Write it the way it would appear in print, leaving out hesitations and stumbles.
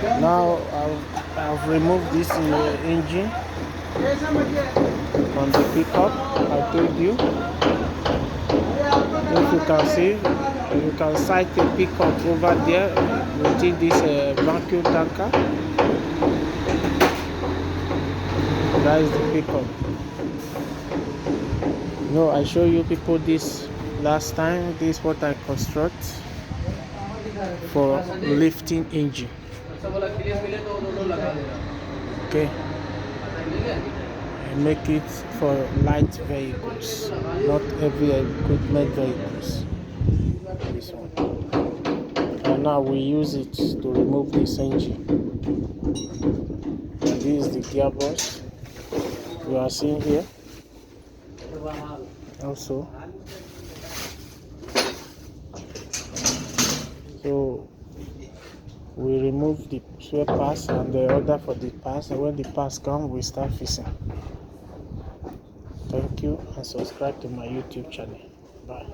Now I've removed this engine from the pickup. I told you. If you can see, you can sight a pickup over there within this vacuum tanker. That is the pickup. No, I show you people this last time. This is what I construct for lifting engine. Okay, I make it for light vehicles, not heavy equipment vehicles. This one. And now we use it to remove this engine. And this is the gearbox you are seeing here. Also, so we remove the spare parts and the order for the parts, and when the parts come we start fixing. Thank you, and subscribe to my YouTube channel. Bye.